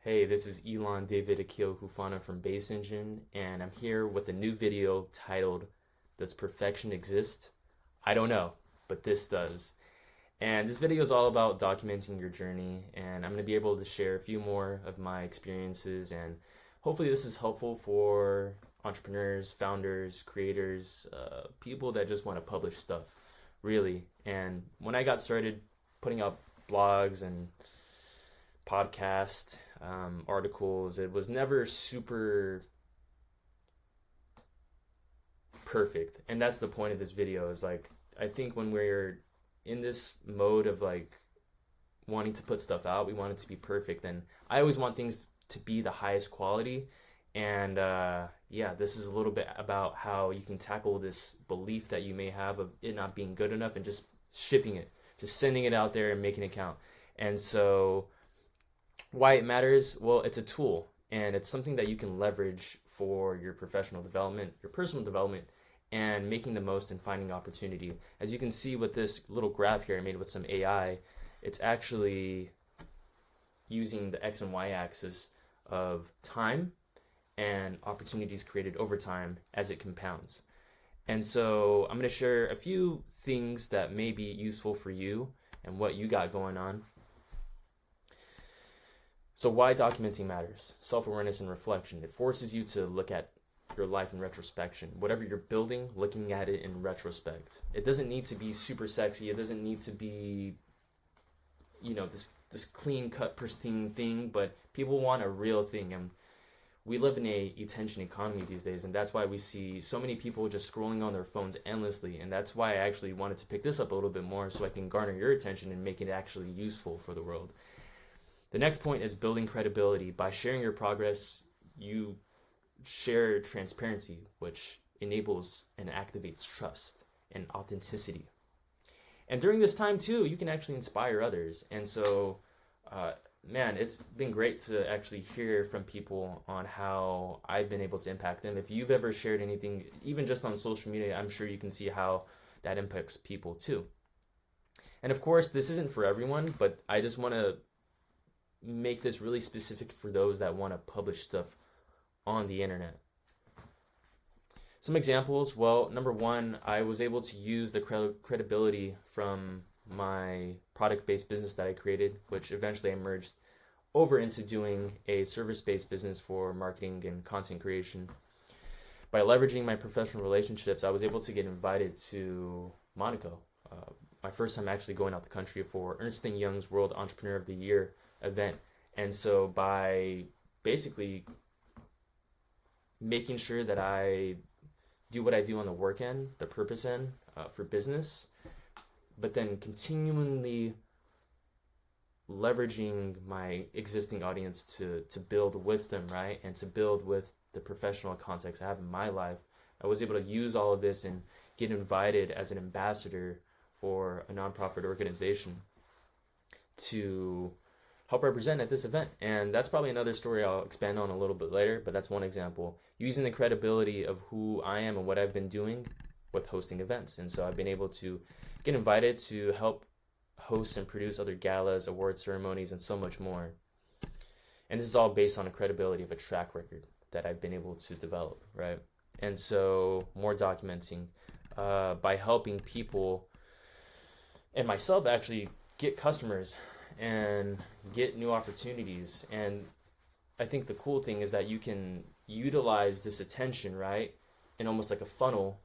Hey, this is Elon David Akil Hufana from Base Engine, and I'm here with a new video titled Does Perfection Exist? I don't know, but this does. And this video is all about documenting your journey, and I'm going to be able to share a few more of my experiences, and hopefully, this is helpful for entrepreneurs, founders, creators, people that just want to publish stuff, really. And when I got started putting out blogs and podcast articles. It was never super perfect, and that's the point of this video. Is like I think when we're in this mode of like wanting to put stuff out, we want it to be perfect. And I always want things to be the highest quality. And yeah, this is a little bit about how you can tackle this belief that you may have of it not being good enough and just shipping it, just sending it out there and making it count. And so why it matters? Well, it's a tool and it's something that you can leverage for your professional development, your personal development, and making the most and finding opportunity. As you can see with this little graph here I made with some AI, it's actually using the X and Y axis of time and opportunities created over time as it compounds. And so I'm going to share a few things that may be useful for you and what you got going on. So why documenting matters? Self-awareness and reflection. It forces you to look at your life in retrospection. Whatever you're building, looking at it in retrospect. It doesn't need to be super sexy. It doesn't need to be, this clean cut, pristine thing, but people want a real thing. And we live in a attention economy these days, and that's why we see so many people just scrolling on their phones endlessly. And that's why I actually wanted to pick this up a little bit more so I can garner your attention and make it actually useful for the world. The next point is building credibility. By sharing your progress, you share transparency, which enables and activates trust and authenticity. And during this time too, you can actually inspire others. And so, man, it's been great to actually hear from people on how I've been able to impact them. If you've ever shared anything, even just on social media, I'm sure you can see how that impacts people too. And of course, this isn't for everyone, but I just want to make this really specific for those that want to publish stuff on the internet. Some examples, well, number one, I was able to use the credibility from my product-based business that I created, which eventually I merged over into doing a service-based business for marketing and content creation. By leveraging my professional relationships, I was able to get invited to Monaco. My first time actually going out the country for Ernst & Young's World Entrepreneur of the Year event. And so by basically making sure that I do what I do on the work end, the purpose end for business, but then continually leveraging my existing audience to build with them, right? And to build with the professional context I have in my life, I was able to use all of this and get invited as an ambassador for a nonprofit organization to help represent at this event. And that's probably another story I'll expand on a little bit later, but that's one example. Using the credibility of who I am and what I've been doing with hosting events. And so I've been able to get invited to help host and produce other galas, award ceremonies, and so much more. And this is all based on the credibility of a track record that I've been able to develop, right? And so more documenting by helping people and myself actually get customers and get new opportunities. And I think the cool thing is that you can utilize this attention, right, in almost like a funnel,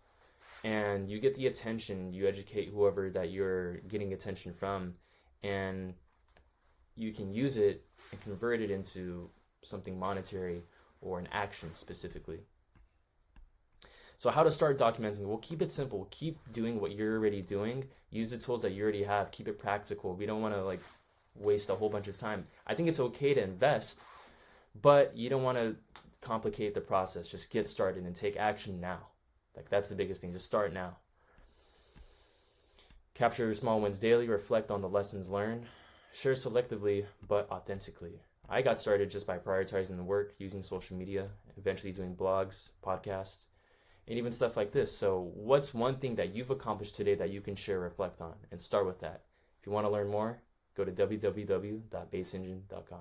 and you get the attention, you educate whoever that you're getting attention from, and you can use it and convert it into something monetary or an action specifically. So how to start documenting? Well, keep it simple. Keep doing what you're already doing. Use the tools that you already have. Keep it practical. We don't want to waste a whole bunch of time. I think it's okay to invest, but you don't want to complicate the process. Just get started and take action now. That's the biggest thing. Just start now. Capture your small wins daily. Reflect on the lessons learned. Share selectively, but authentically. I got started just by prioritizing the work, using social media, eventually doing blogs, podcasts, and even stuff like this. So what's one thing that you've accomplished today that you can share, reflect on, and start with that? If you want to learn more, go to www.baseengine.com.